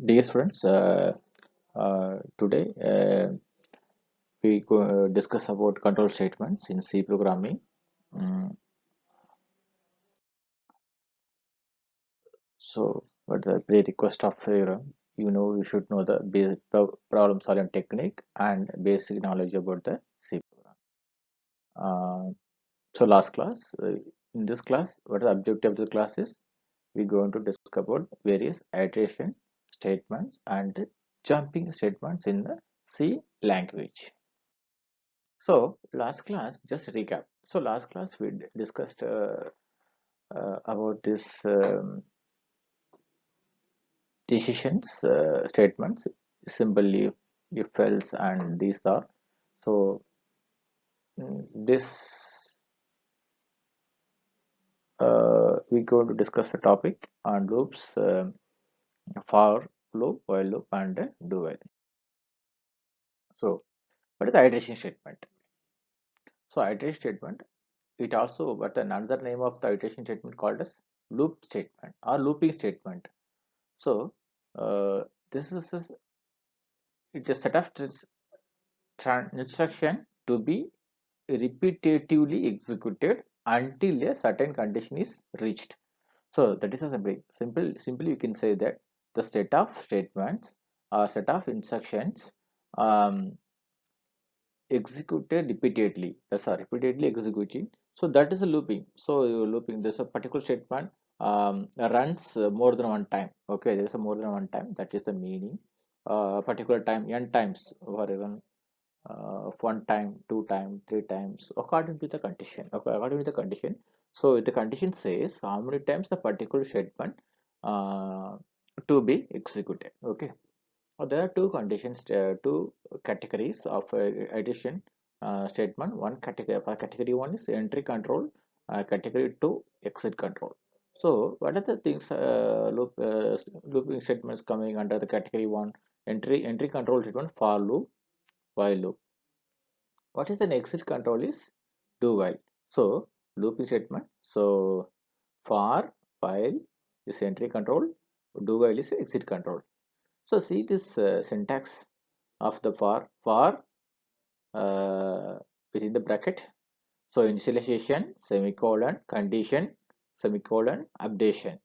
Dear students, today we go discuss about control statements in C programming. Mm, so, what the prerequisite of you should know the basic problem solving technique and basic knowledge about the C program. So, last class, in this class, what the objective of the class is? We're going to discuss about various iteration statements and jumping statements in the C language. So last class, just recap. So last class we discussed about this decisions statements, simply if else and these are. So this we going to discuss the topic on loops, for loop, while loop, and do while. So what is the iteration statement? So iteration statement, it also, but another name of the iteration statement called as loop statement or looping statement. So this is it is a set of instruction to be repetitively executed until a certain condition is reached. So that is a simply you can say that the set of statements or set of instructions um, executed repeatedly. That's a repeatedly executing. So that is a looping. So looping. There's a particular statement runs more than one time. Okay, there's a more than one time. That is the meaning. Particular time n times or even one time, two times, three times, according to the condition. Okay, according to the condition. So if the condition says how many times the particular statement uh, to be executed. Okay. There are two conditions, two categories of addition statement. One category, category one is entry control, category two exit control. So, what are the things looping statements coming under the category one? Entry control statement, for loop, while loop. What is an exit control is do while. So, looping statement. So, for while is entry control, do while is exit control. So see this syntax of the for within the bracket. So initialization, semicolon, condition, semicolon, updation.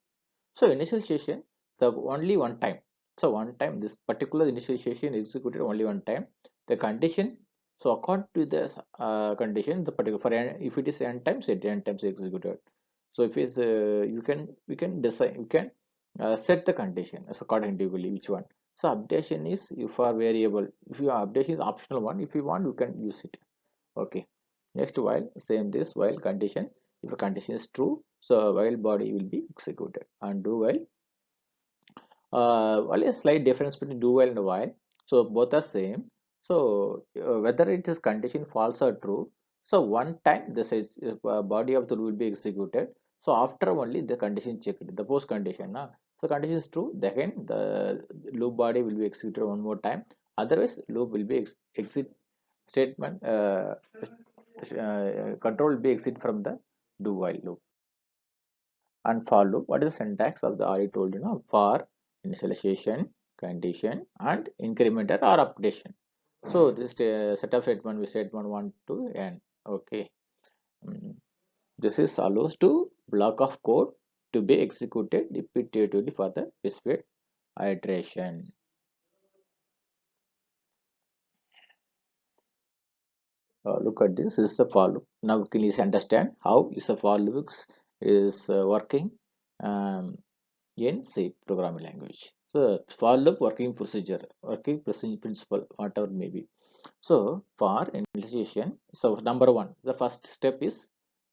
So initialization, the only one time. So one time this particular initialization executed only one time. The condition. So according to this condition, the particular for n, if it is n times, it n times executed. So if it's we can decide, you can set the condition as according to which one. So updation is if for variable. If your updation is optional one, if you want, you can use it. Okay. Next while, same this while condition. If a condition is true, so while body will be executed, and do while. Only a slight difference between do while and while. So both are same. So whether it is condition false or true, so one time the body of the loop will be executed. So after only the condition checked, the post condition. So condition is true, then the loop body will be executed one more time. Otherwise, loop will be exit statement. Control will be exit from the do while loop. And for loop, what is the syntax of the already told, for initialization, condition, and incrementer or updation. So this set of statement we statement 1 to n. Okay. Mm. This is allows to block of code to be executed repeatedly for the specified iteration. Look at this. This is the for loop. Now you can easily understand how is the for loops is working um, in C programming language. So for loop working procedure, working principle, whatever may be. So for initialization, so number one, the first step is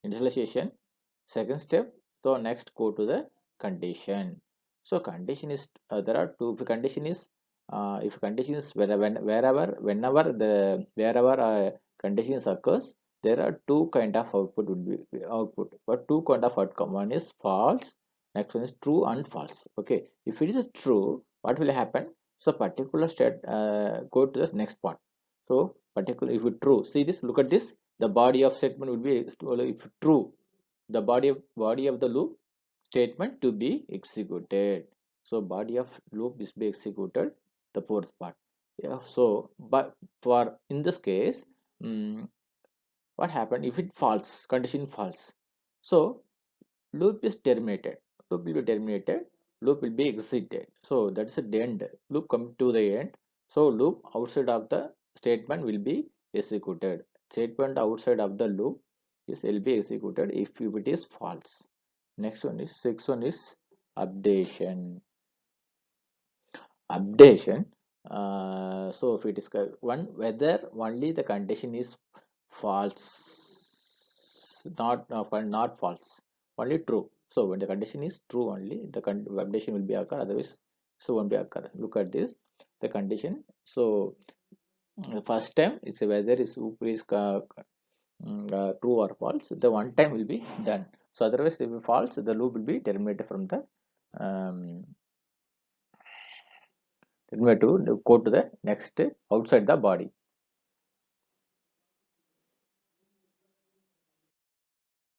initialization. Second step, so next go to the condition. So condition is there are two. If condition is whenever the wherever conditions occurs, there are two kind of output would be output, but two kind of outcome. One is false, next one is true and false. Okay, if it is true, what will happen? So particular state go to the next part. So particular if it true, see this, look at this. The body of statement will be if true, the body of the loop statement to be executed. So body of loop is be executed the fourth part. Yeah, so but for in this case, mm, what happened if it false condition false? So loop is terminated, loop will be terminated, loop will be exited. So that's the end, loop come to the end. So loop outside of the statement will be executed, statement outside of the loop is will be executed if it is false. Next one is sixth one is updation. Updation, so if it is one whether only the condition is false, not false, only true. So when the condition is true only the updation will be occur, otherwise so won't be occur. Look at this, the condition. So first time it's whether is true or false, the one time will be done. So otherwise if false, the loop will be terminated from the um, to go to the next outside the body.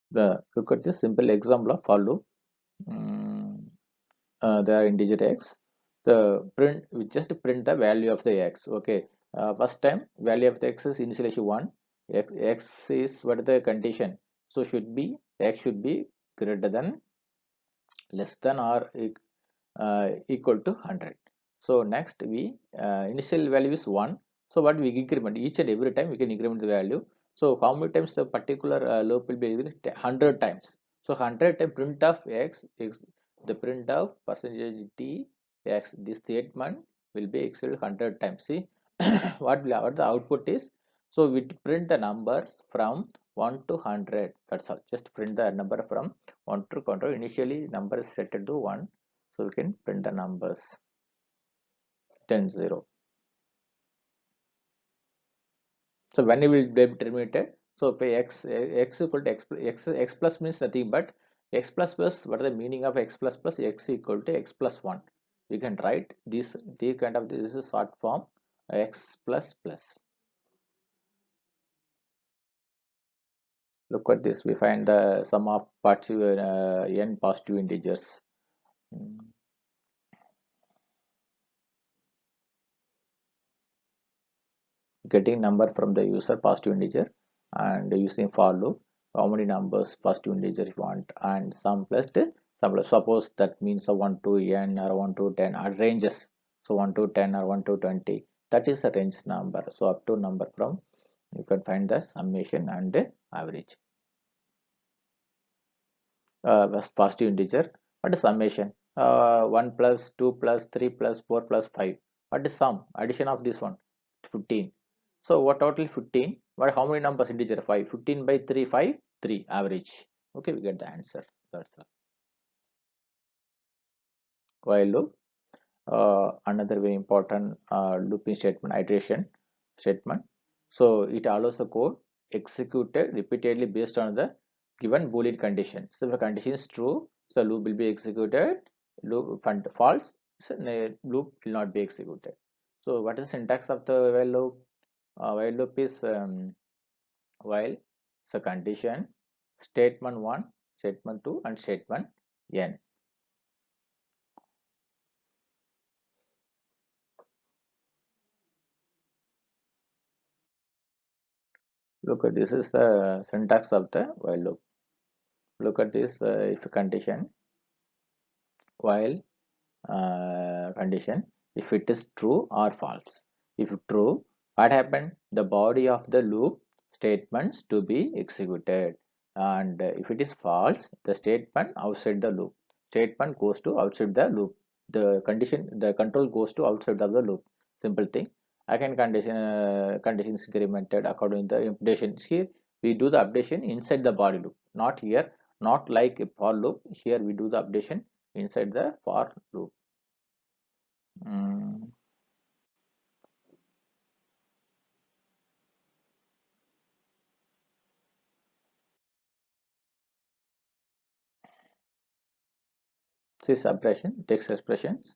The look at this simple example of for loop. Mm, they are integer x. The print we just print the value of the x. Okay. First time value of the x is initially 1. X is what is the condition? So should be x should be greater than, less than, or equal to 100. So next we initial value is 1. So what we increment each and every time we can increment the value. So how many times the particular loop will be 100 times. So 100 times print of x, the print of percentage t x, this statement will be exceeded 100 times. See what the output is. So we print the numbers from 1 to 100. That's all, just print the number from 1 to 100. Initially number is set to 1, so we can print the numbers 10 0. So when it will be terminated, so if x equal to x plus means nothing but x plus plus, what is the meaning of x plus plus? X equal to x plus 1. We can write this, the kind of, this is short form x plus plus. Look at this, we find the sum of positive n positive integers. Mm. Getting number from the user positive integer and using for loop, how many numbers positive integer you want, and sum plus sum plus. Suppose that means a 1 to n or 1 to 10 are ranges. So 1 to 10 or 1 to 20, that is a range number. So up to number from, you can find the summation and average. Positive integer, what is summation? 1 plus 2 plus 3 plus 4 plus 5, what is sum addition of this one? 15. So what total 15, but how many numbers integer? 5. 15 by 3 5, 3 average. Okay, we get the answer. That's all. While loop, another very important looping statement, iteration statement. So it allows the code executed repeatedly based on the given boolean condition. So if the condition is true, so loop will be executed. Loop false, so loop will not be executed. So what is the syntax of the while loop? While loop is while, so condition, statement 1, statement 2, and statement n. Look at this is the syntax of the while loop. Look at this, if condition, while condition, if it is true or false. If true, what happened? The body of the loop statements to be executed, and if it is false, the statement outside the loop statement goes to outside the loop. The condition, the control goes to outside of the loop. Simple thing. I can conditions incremented according to the updations. Here we do the updation inside the body loop, not here, not like a for loop. Here we do the updation inside the for loop. Mm. This expression, text expressions,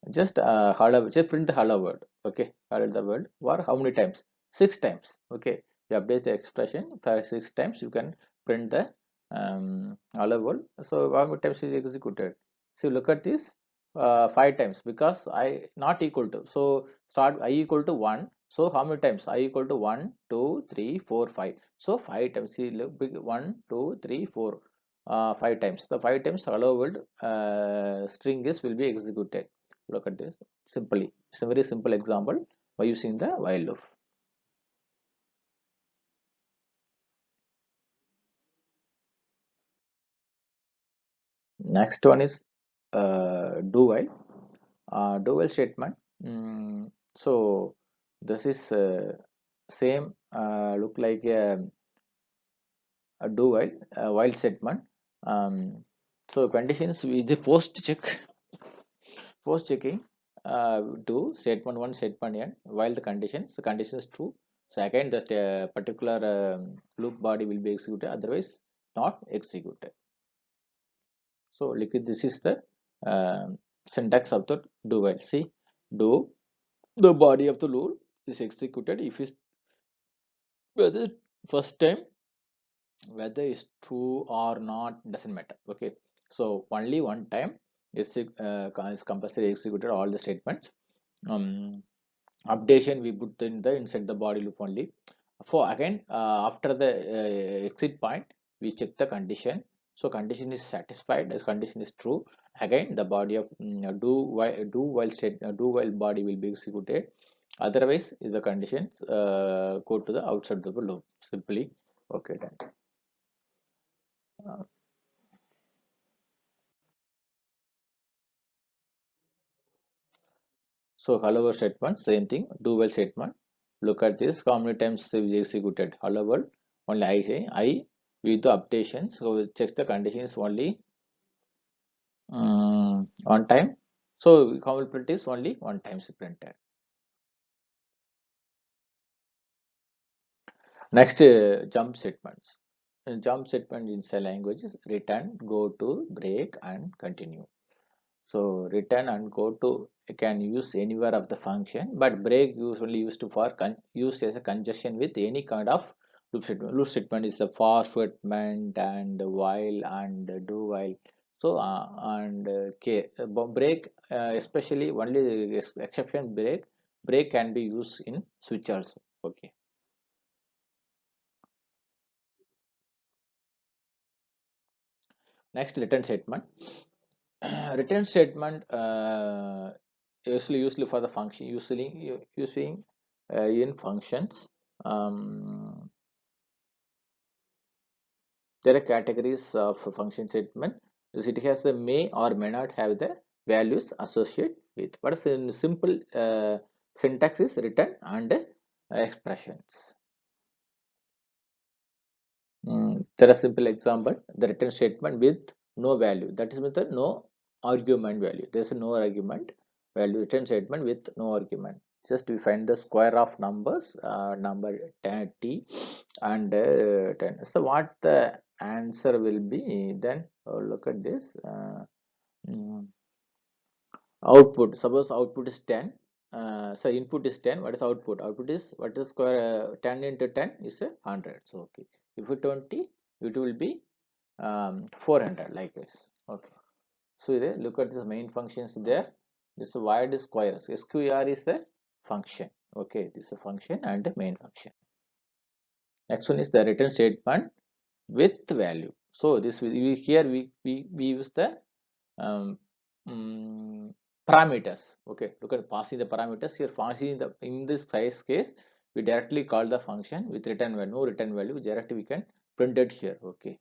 just hello, just print the hello word. Okay, hello the word. Or how many times? 6 times. Okay, you update the expression for 6 times. You can print the hello word. So how many times is executed? So look at this. 5 times because I not equal to. So start I equal to 1. So how many times? I equal to 1, 2, 3, 4, 5. So 5 times. See, look, 1, 2, 3, 4, 5 times. The 5 times allowed string is will be executed. Look at this simply. It's a very simple example by using the while loop. Next one is do while. Do while statement. So this is same look like a do while statement. So conditions is the post check post checking do statement 1 statement n while the condition is true. So again the particular loop body will be executed, otherwise not executed. So liquid this is the syntax of the do while. See, do the body of the loop is executed if it's whether first time, whether it's true or not doesn't matter. Okay, so only one time is compulsory executed all the statements. Updation we put in the inside the body loop only. For again after the exit point we check the condition. So condition is satisfied, as condition is true, again the body of do while body will be executed, otherwise is the conditions go to the outside the loop simply. Okay, done. Uh, so hello world statement, same thing, do while statement. Look at this, how many times we executed hello world. Only I say I with the updation. So it checks the conditions only on time. So how print is only one times printed. Next jump statements. Jump statement in cell language is return, go to, break, and continue. So return and go to you can use anywhere of the function, but break usually used to for used as a conjunction with any kind of loop statement. Loop statement is a for statement and while and do while. So and break especially only exception break can be used in switch also. Okay. Next return statement. Return statement usually used for the function usually using in functions. um, there are categories of function statement. It has the may or may not have the values associated with, but in simple syntax is return and expressions. There are simple example, the return statement with no value, that is with the no argument value. There is no argument value return statement with no argument. Just we find the square of numbers, number 10 t and 10. So what the answer will be then? Look at this. Mm, Output, suppose output is 10. So input is 10, what is output? Output is what is square 10 into 10 is a 100. So okay, if it 20 it will be 400 like this. Okay, so there look at this main functions there. This void is squares, sqr is the function. Okay, this is a function and the main function. Next one is the return statement with value. So this here we use the um, parameters. Okay, look at passing the parameters here. Passing the in this size case we directly call the function with return value. No return value, directly we can print it here. Okay,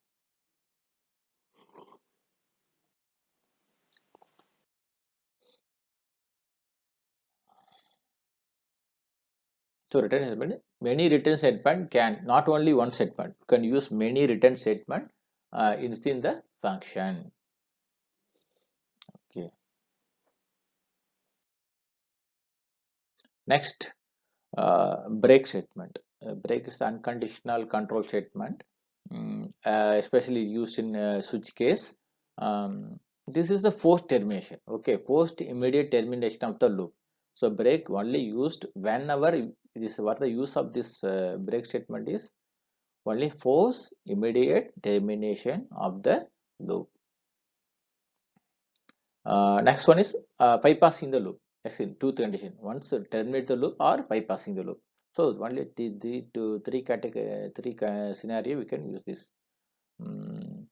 so return statement, many return statement can not only one statement, you can use many return statement within the function. Okay, next break statement. Break is unconditional control statement, especially used in switch case. Um, this is the post termination. Okay, post immediate termination of the loop. So break only used whenever this what the use of this break statement is only post immediate termination of the loop. Next one is bypassing the loop. Next in two condition. Once terminate the loop or bypassing the loop. So only the two, three category, scenario we can use this. Mm.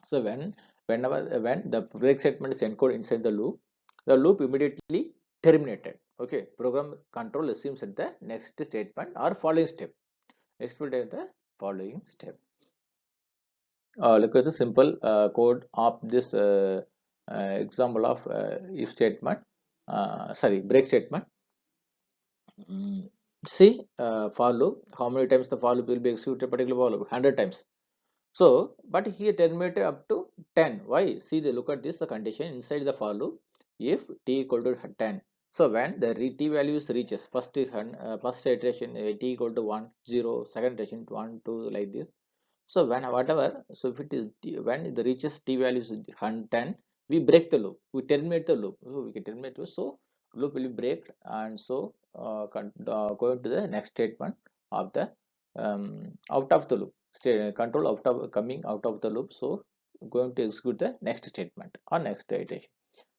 So when the break statement is encoded inside the loop immediately terminated. Okay, program control assumes at the next statement or following step. Execute at the following step. Look at the simple code of this example of if statement. Sorry, break statement. See for loop, how many times the for loop will be executed particular for loop? 100 times. So, but here terminated up to 10. Why? See, they look at this the condition inside the for loop if t equal to 10. So when the t values reaches first iteration t equal to 1, 0, second iteration 1, 2 like this. So when whatever, so if it is when it reaches t values 10, we break the loop. We terminate the loop. So we can terminate loop. So loop will be break and so going to the next statement of the out of the loop. Control out of coming out of the loop. So going to execute the next statement or next iteration.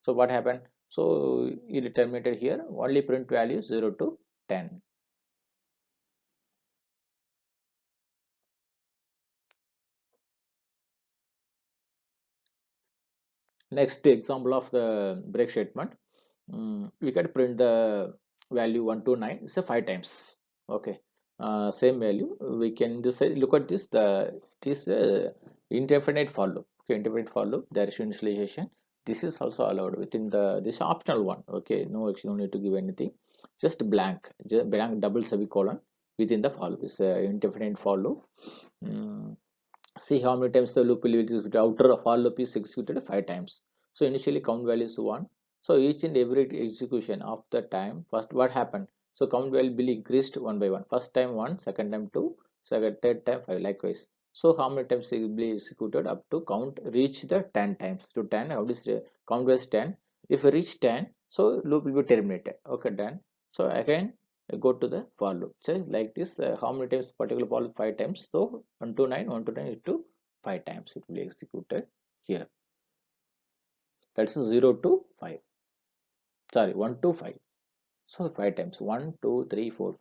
So what happened? So it terminated here. Only print value 0 to 10. Next example of the break statement. We can print the value 129. It's a 5 times. Okay. Same value. We can just say, look at this. It is indefinite for loop. Okay, indefinite for loop. Direction initialization. This is also allowed within the this optional one. Okay, no, actually, no need to give anything. Just blank double semicolon within the for loop. It's indefinite for loop. Mm, See how many times the loop will be executed. Outer for loop is executed 5 times. So initially count value is 1. So each and every execution of the time, first what happened? So count value will be increased one by one. First time 1, second time 2, second, third time 5, likewise. So how many times it will be executed up to count reach the 10 times. To 10, how does the count was 10? If we reach 10, so loop will be terminated. Okay, done. So again go to the for loop. So like this, how many times particular for loop? 5 times. So 1 to 9 into 5 times it will be executed here. That's 0 to 5. Sorry, 1 to 5. So 5 times. 1, 2, 3, 4.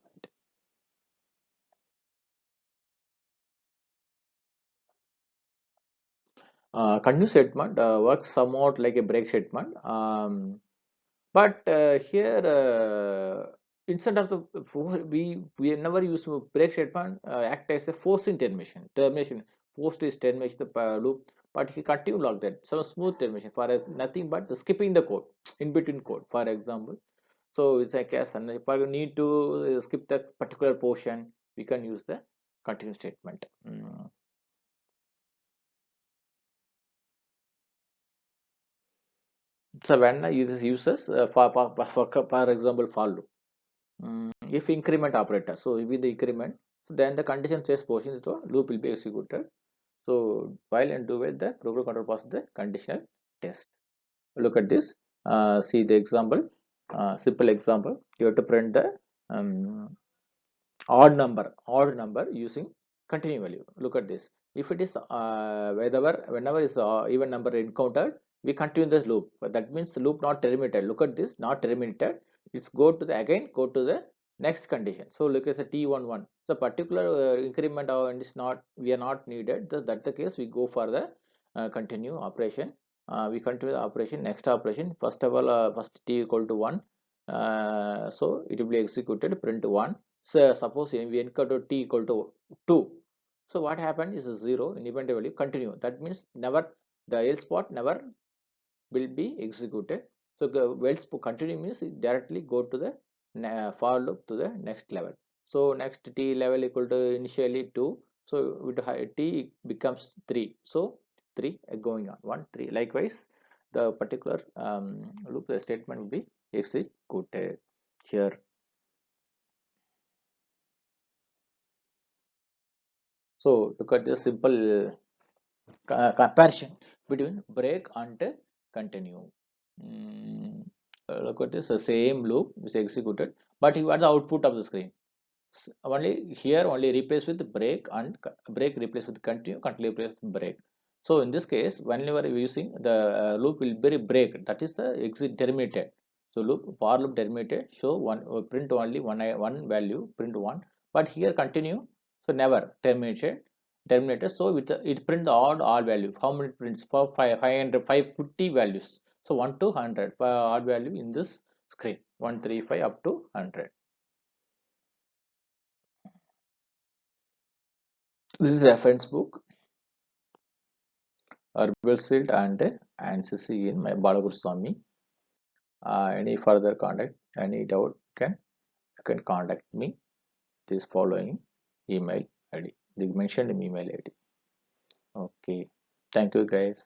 Continue statement works somewhat like a break statement. But here, instead of the we never use break statement act as a forcing termination. Forced is termination the loop, but he continue like that. So smooth termination for nothing but the skipping the code in between code. For example, so it's like as and if I need to skip the particular portion, we can use the continue statement. So when I use uses for example for loop. If increment operator, so with the increment, so then the condition says portion so loop will be executed. So while and do with the program control passes the conditional test. Look at this. See the example. Simple example. You have to print the um, odd number using continue value. Look at this. If it is whenever is even number encountered, we continue this loop. But that means the loop not terminated. Look at this, not terminated. It's go to the again go to the next condition. So look at the T11. So particular increment and is not we are not needed. That's the case. We go for the continue operation. We continue the operation. Next operation. First of all, first T equal to 1. So it will be executed. Print 1. So suppose we encounter t equal to 2. So what happened is a 0 independent value continue. That means never the else spot never will be executed. So else continue means directly go to the for loop to the next level. So next t level equal to initially 2. So with t becomes 3. So 3 going on 1 3. Likewise, the particular loop the statement will be executed here. So look at the simple comparison between break and continue. Mm, Look at this, the same loop is executed, but you are the output of the screen. Only here, only replace with break and break replace with continue, continue replace with break. So in this case, whenever you using the loop will be break, that is the exit terminated. So loop for loop terminated, show one print only one value, print one, but here continue, so never terminated. So with it print all value. How many prints? For 500 550 values. So 1 to 100 for all value in this screen, 135 up to 100. This is reference book, Herbal Silt and ANSYS in my Balaguruswamy. Any further contact, any doubt, you can contact me. This following email ID. They mentioned email ID. Okay. Thank you, guys.